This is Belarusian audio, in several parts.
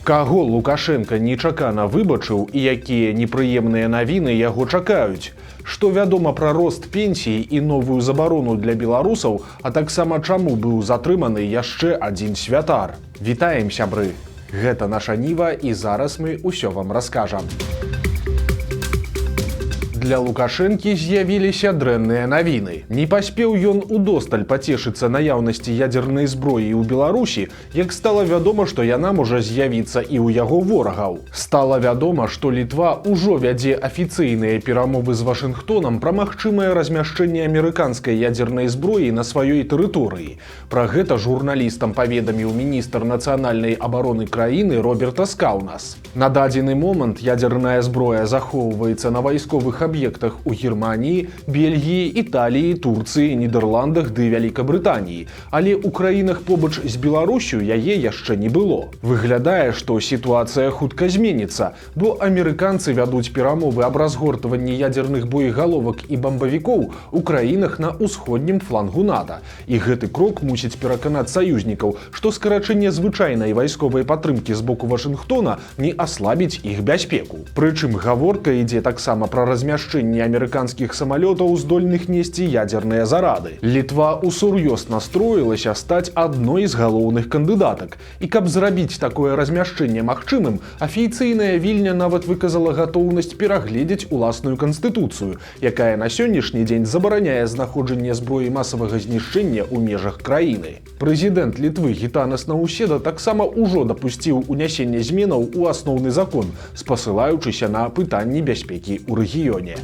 Каго Лукашенко нечакана выбачыў і якія непрыемныя навіны яго чакаюць? Што вядома пра рост пенсій і новую забарону для беларусаў, а таксама чаму быў затрыманы яшчэ адзін святар? Вітаем, сябры! Гэта наша Ніва і зараз мы ўсё вам раскажам. Для Лукашэнкі з'явіліся дрэнныя навіны. Не паспеў ён удосталь пацешыцца наяўнасці ядзернай зброі ў Беларусі, як стала вядома, што яна можа з'явіцца і ў яго ворагаў. Стала вядома, што Літва ўжо вядзе афіцыйныя перамовы з Вашынгтонам пра магчымае размяшчэнне амерыканскай ядзернай зброі на сваёй тэрыторыі. Пра гэта журналістам паведаміў міністр нацыянальнай абароны краіны Роберт Скаунас. На дадзены момант ядзерная зброя захоўваецца на вайсковых аб'ектах у Германіі, Бельгіі, Італіі, Турцыі, Нідерландах ды Вялікабрытаніі, але ў краінах побач з Беларусю яе яшчэ не было. Выглядае, што сітуацыя хутка зменіцца, бо амерыканцы вядуць перамовы аб разгортванні ядзерных боегаловак і бамбавікоў у краінах на ўсходнім флангу НАТО. І гэты крок мусіць пераканаць саюзнікаў, што скарачэнне звычайнай вайсковай падтрымкі з боку Вашынгтона не аслабіць іх бяспеку. Прычым гаворка ідзе таксама пра размяшчэнне амерыканскіх самалётаў, здольных несці ядзерныя зарады. Літва усур'ёз настроілася стаць адной з галоўных кандыдатак. І каб зрабіць такое размяшчэнне магчымым, афіцыйная Вільня нават выказала гатоўнасць перагледзець уласную канстытуцыю, якая на сённяшні дзень забараняе знаходжанне зброі масавага знішчэння ў межах краіны. Прэзідэнт Літвы Гітанас Наўседа таксама ўжо дапусціў унясенне зменаў у асноўны закон, спасылаючыся на пытанні бяспекі ў рэгіёне.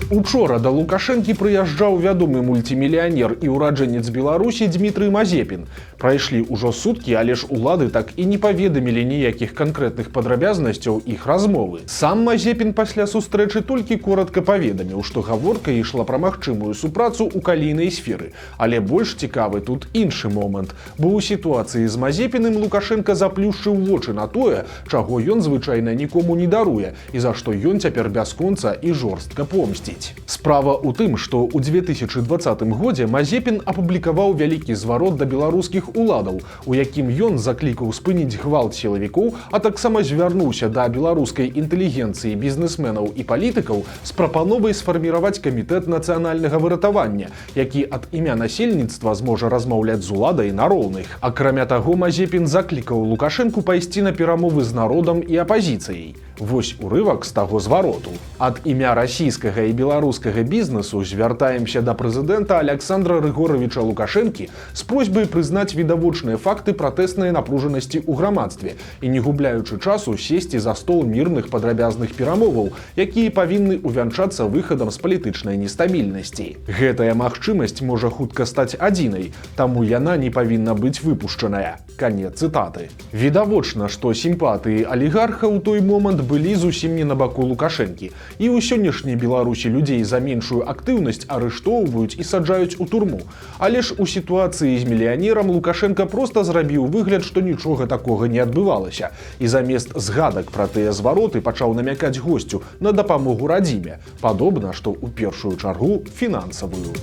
Учора да Лукашэнкі прыязджаў вядомы мультиміліянер і ўраджэнец Беларусі Дмітрый Мазепін. Прайшлі ўжо суткі, але ж улады так і не паведамілі ніякіх канкрэтных падрабязнасцяў іх размовы. Сам Мазепін пасля сустрэчы толькі коратка паведаміў, што гаворка ішла пра магчымую супрацу ў калійнай сферы. Але больш цікавы тут іншы момант, бо ў сітуацыі з Мазепіным Лукашенка заплюшчыў вочы на тое, чаго ён звычайна нікому не даруе і за што ён цяпер бясконца і жорстка помсціць. Справа ў тым, што ў 2020 годзе Мазепін апублікаваў вялікі зварот да беларускіх уладаў, у якім ён заклікаў спыніць гвалт сілавікоў, а таксама звярнуўся да беларускай інтэлігенцыі, бізнесменаў і палітыкаў з прапановай сфарміраваць камітэт нацыянальнага выратавання, які ад імя насельніцтва зможа размаўляць з уладай на роўных. Акрамя таго, Мазепін заклікаў Лукашэнку пайсці на перамовы з народам і апазіцыяй. Вось урывак з таго звароту. Ад імя расійскага і беларускага бізнесу звяртаемся да прэзідэнта Аляксандра Рыгоравіча Лукашэнкі з просьбай прызнаць відавочныя факты пратэснай напружанасці ў грамадстве і, не губляючы часу, сесці за стол мірных падрабязных перамоваў, якія павінны увянчацца выхадам з палітычнай нестабільнасці. Гэтая магчымасць можа хутка стаць адзінай, таму яна не павінна быць выпушчаная. Канец цытаты. Відавочна, што сімпатыі алігарха ў той момант былі зусім не на баку Лукашэнкі. І ў сённяшняй Беларусі людзей за меншую актыўнасць арыштоўваюць і саджаюць у турму. Але ж у сітуацыі з мільянерам Лукашенка проста зрабіў выгляд, што нічога такога не адбывалася. І замест згадак пра тыя звароты пачаў намякаць госцю на дапамогу радзіме. Падобна, што ў першую чаргу фінансавую.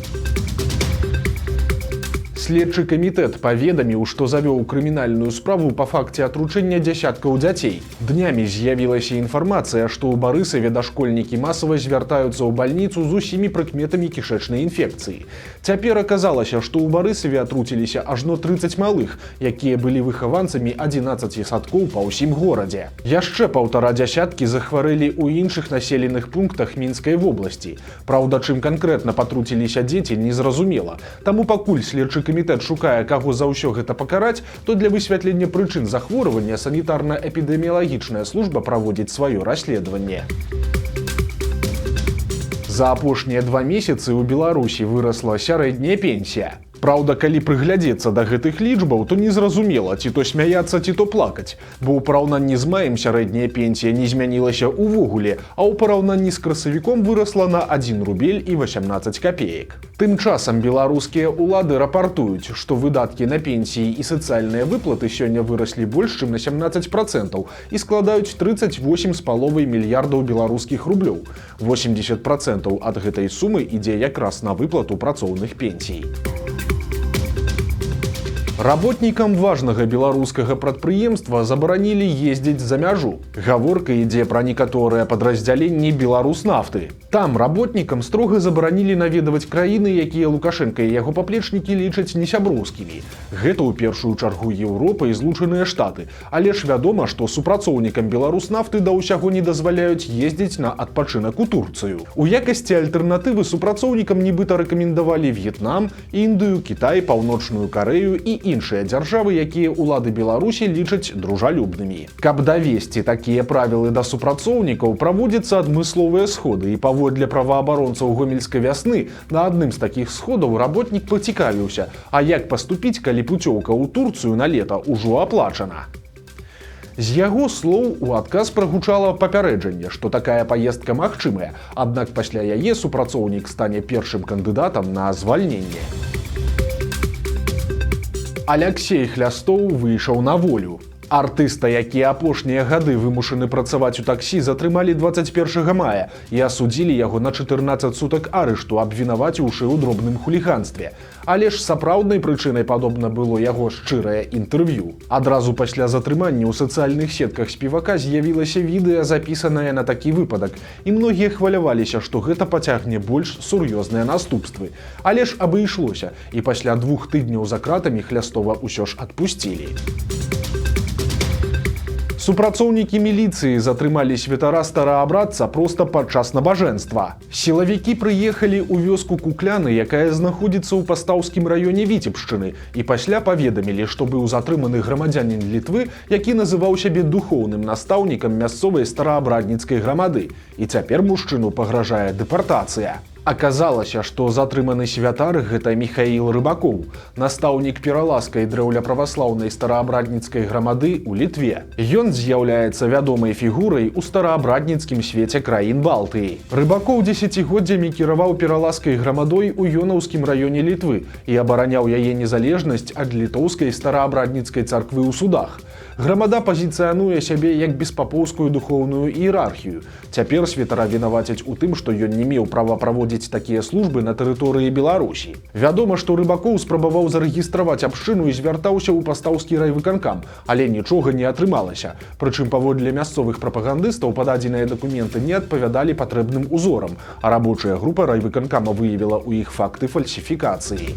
Следчы камітэт паведаміў, што завёў крымінальную справу па факце атручэння дзясяткаў дзяцей. Днямі з'явілася інфармацыя, што ў Барысаве дашкольнікі масава звяртаюцца ў бальніцу з усімі прыкметамі кішэчнай інфекцыі. Цяпер аказалася, што ў Барысаве атруціліся ажно 30 малых, якія былі выхаванцамі 11 садкоў па ўсім горадзе. Яшчэ 1,5 дзясяткі захварэлі ў іншых населеных пунктах Мінскай вобласці. Праўда, чым канкрэтна патруціліся дзеці, незразумела. Таму пакуль следчы камітэт шукае, каго за ўсё гэта пакараць, то для высвятлення прычын захворвання санітарна-эпідэміялагічная служба праводзіць сваё расследаванне. За апошнія 2 месяцы ў Беларусі вырасла сярэдняя пенсія. Праўда, калі прыглядзецца да гэтых лічбаў, то незразумела, ці то смяяцца, ці то плакаць, бо ў параўнанні з маем сярэдняя пенсія не змянілася ўвогуле, а ў параўнанні з красавіком вырасла на 1 рубель і 18 капеек. Тым часам беларускія ўлады рапартуюць, што выдаткі на пенсіі і сацыяльныя выплаты сёння выраслі больш, чым на 17% і складаюць 38,5 мільярдаў беларускіх рублёў. 80% ад гэтай сумы ідзе якраз на выплату працоўных пенсій. Работнікам важнага беларускага прадпрыемства забаранілі ездзіць за мяжу. Гаворка ідзе пра некаторыя падраздзяленні Беларуснафты. Там работнікам строга забаранілі наведваць краіны, якія Лукашенка і яго паплечнікі лічаць несяброўскімі. Гэта ў першую чаргу Еўропа і Злучаныя Штаты. Але ж вядома, што супрацоўнікам Беларуснафты да ўсяго не дазваляюць ездзіць на адпачынак у Турцыю. У якасці альтэрнатывы супрацоўнікам нібыта рэкамендавалі В'етнам, Індыю, Кітай, Паўночную Карэю і іншыя дзяржавы, якія ўлады Беларусі лічаць дружалюбнымі. Каб давесці такія правілы да супрацоўнікаў, праводзяцца адмысловыя сходы, і паводле праваабаронцаў гомельскай вясны на адным з такіх сходаў работнік пацікавіўся, а як паступіць, калі пуцёўка ў Турцыю на лета ўжо аплачана. З яго слоў у адказ прагучала папярэджанне, што такая паездка магчымая, аднак пасля яе супрацоўнік стане першым кандыдатам на звальненне. Аляксей Хлястоў выйшаў на волю. Артыста, які апошнія гады вымушаны працаваць у таксі, затрымалі 21 мая і асудзілі яго на 14 сутак арышту, абвінаваціўшы ў дробным хуліганстве. Але ж сапраўднай прычынай, падобна, было яго шчырае інтэрв'ю. Адразу пасля затрымання ў сацыяльных сетках спевака з'явілася відэа, запісанае на такі выпадак, і многія хваляваліся, што гэта пацягне больш сур'ёзныя наступствы. Але ж абышлося, і пасля 2 тыдняў за кратамі Хлястова ўсё ж адпусцілі. Супрацоўнікі міліцыі затрымалі святара стараабрадца проста падчас набажэнства. Сілавікі прыехалі ў вёску Кукляны, якая знаходзіцца ў Пастаўскім раёне Віцебшчыны, і пасля паведамілі, што быў затрыманы грамадзянін Літвы, які называў сябе духоўным настаўнікам мясцовай стараабрадніцкай грамады. І цяпер мужчыну пагражае дэпартацыя. Аказалася, што затрыманы святар – гэта Міхаіл Рыбакоў, настаўнік пераласкай драўляправаслаўнай стараабрадніцкай грамады ў Літве. Ён з'яўляецца вядомай фігурай у стараабрадніцкім свеце краін Балтыі. Рыбакоў дзесяцігоддзямі кіраваў пераласкай грамадой у Ёнаўскім раёне Літвы і абараняў яе незалежнасць ад літоўскай стараабрадніцкай царквы ў судах. Грамада пазіцыянуе сябе як беспапоўскую духоўную іерархію. Цяпер святара вінавацяць у тым, што ён не меў права праводзіць такія службы на тэрыторыі Беларусі. Вядома, што Рыбакоў спрабаваў зарэгістраваць абшчыну і звяртаўся ў Пастаўскі райвыканкам, але нічога не атрымалася. Прычым паводле мясцовых прапагандыстаў пададзеныя дакументы не адпавядалі патрэбным узорам, а рабочая група райвыканкама выявіла ў іх факты фальсіфікацыі.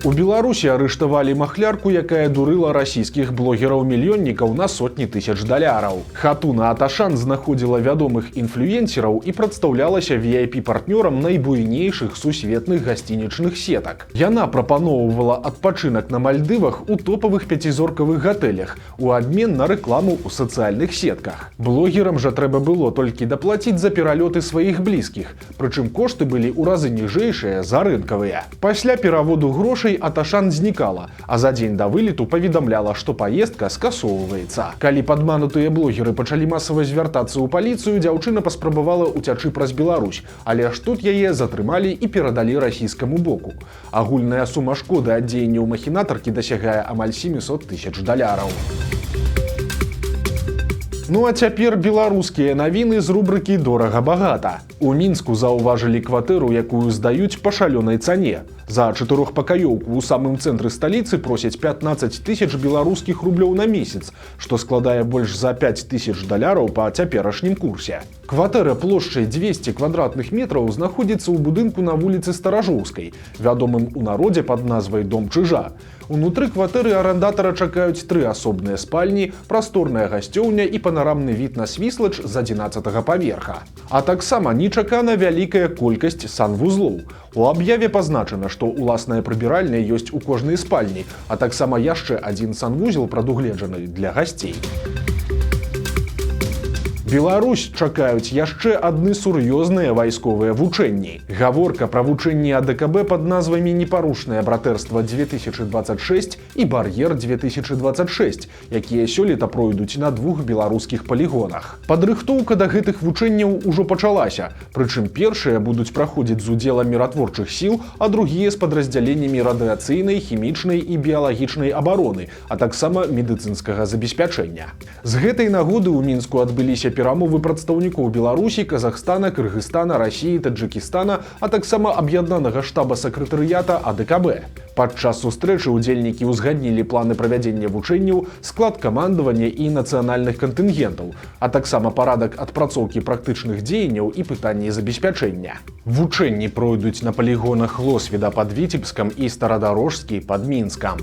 У Беларусі арыштавалі махлярку, якая дурыла расійскіх блогераў-мільённікаў на сотні тысяч даляраў. Хатуна Аташан знаходзіла вядомых інфлюенсераў і прадстаўлялася VIP-партнёрам найбуйнейшых сусветных гасцінічных сетак. Яна прапаноўвала адпачынак на Мальдывах у топавых 5-зоркавых гатэлях у абмен на рэкламу ў сацыяльных сетках. Блогерам жа трэба было толькі даплаціць за пералёты сваіх блізкіх, прычым кошты былі ў разы ніжэйшыя за рынкавыя. Пасля пераводу грошай Аташан знікала, а за дзень да вылету паведамляла, што паездка скасоўваецца. Калі падманутыя блогеры пачалі масава звяртацца ў паліцыю, дзяўчына паспрабавала ўцячы праз Беларусь, але аж тут яе затрымалі і перадалі расійскаму боку. Агульная сума шкоды ад дзеянняў махінатаркі дасягае амаль 700 тысяч даляраў. Ну а цяпер беларускія навіны з рубрыкі «Дорага-багата». У Мінску заўважылі кватэру, якую здаюць па шалёнай цане. За 4-пакаёўку ў самым цэнтры сталіцы просяць 15 тысяч беларускіх рублёў на месяц, што складае больш за 5 тысяч даляраў па цяперашнім курсе. Кватэра плошчай 200 квадратных метраў знаходзіцца ў будынку на вуліцы Старажоўскай, вядомым у народзе пад назвай «Дом Чыжа». Унутры кватэры арандатара чакаюць 3 асобныя спальні, прасторная гасцёўня і панарамны від на Свіслач з 11-га паверха. А таксама нечакана вялікая колькасць санвузлоў. У аб'яве пазначана, што уласная прыбіральня ёсць у кожнай спальні, а таксама яшчэ адзін санвузел прадугледжаны для гасцей. Беларусь чакаюць яшчэ адны сур'ёзныя вайсковыя вучэнні. Гаворка пра вучэнні АДКБ пад назвамі «Непарушнае братэрства-2026» і «Бар'ер-2026», якія сёлета пройдуць на 2 беларускіх палігонах. Падрыхтоўка да гэтых вучэнняў ужо пачалася, прычым першыя будуць праходзіць з удзелам міратворчых сіл, а другія з падраздзяленнямі радыяцыйнай, хімічнай і біялагічнай абароны, а таксама медыцынскага забеспячэння. З гэтай нагоды ў Мінску адбыліся перамовы прадстаўнікоў Беларусі, Казахстана, Кыргызстана, Расіі, Таджикістана, а таксама аб'яднанага штаба сакратарыята АДКБ. Падчас сустрэчы удзельнікі ўзгаднілі планы правядзення вучэнняў, склад камандавання і нацыянальных кантынгентаў, а таксама парадак адпрацоўкі практычных дзеянняў і пытанні забеспячэння. Вучэнні пройдуць на палігонах Лосвіда пад Віцебскам і Старадарожскі пад Мінскам.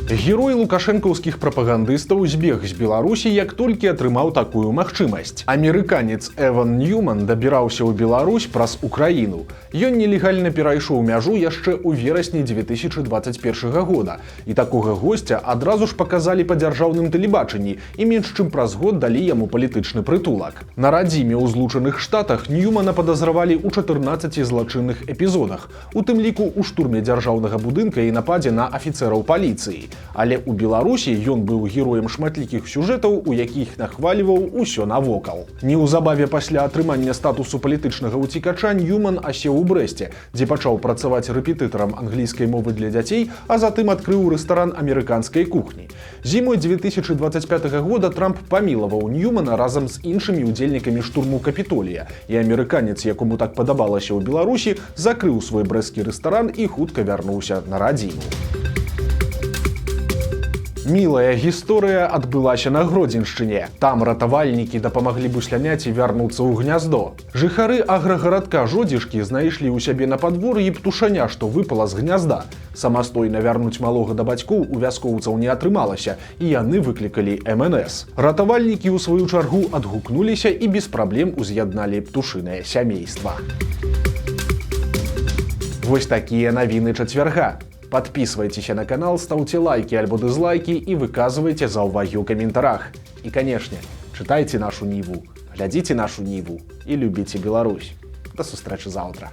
Герой лукашэнкаўскіх прапагандыстаў збег з Беларусі, як толькі атрымаў такую магчымасць. Амерыканец Эван Ньюман дабіраўся ў Беларусь праз Украіну. Ён нелегальна перайшоў мяжу яшчэ ў верасні 2021 года, і такога госця адразу ж паказалі па дзяржаўным тэлебачанні і менш чым праз год далі яму палітычны прытулак. На радзіме ў Злучаных Штатах Ньюмана падазравалі ў 14 злачынных эпізодах, у тым ліку ў штурме дзяржаўнага будынка і нападзе на афіцэраў паліцыі. Але ў Беларусі ён быў героем шматлікіх сюжэтаў, у якіх нахваліваў усё навокал. Неўзабаве пасля атрымання статусу палітычнага ўцікача Ньюман асеў у Брэсце, дзе пачаў працаваць рэпетытарам англійскай мовы для дзяцей, а затым адкрыў рэстаран амерыканскай кухні. Зімой 2025 года Трамп памілаваў Ньюмана разам з іншымі ўдзельнікамі штурму Капітолія, і амерыканец, якому так падабалася ў Беларусі, закрыў свой брэсцкі рэстаран і хутка вярнуўся на радзіму. Мілая гісторыя адбылася на Гродзеншчыне. Там ратавальнікі дапамаглі бусляняці вярнуцца ў гняздо. Жыхары аграгарадка Жодзішкі знайшлі ў сябе на падвор'і птушаня, што выпала з гнязда. Самастойна вярнуць малога да бацькоў у вяскоўцаў не атрымалася, і яны выклікалі МНС. Ратавальнікі, у сваю чаргу, адгукнуліся і без праблем уз'ядналі птушынае сямейства. Вось такія навіны чацвярга. Подписывайтесь на канал, ставьте лайки альбо дизлайки и выказывайте заўвагі ў каментарах. И, конечно, читайте нашу Ниву, глядите нашу Ниву и любите Беларусь. До сустрэчы заўтра.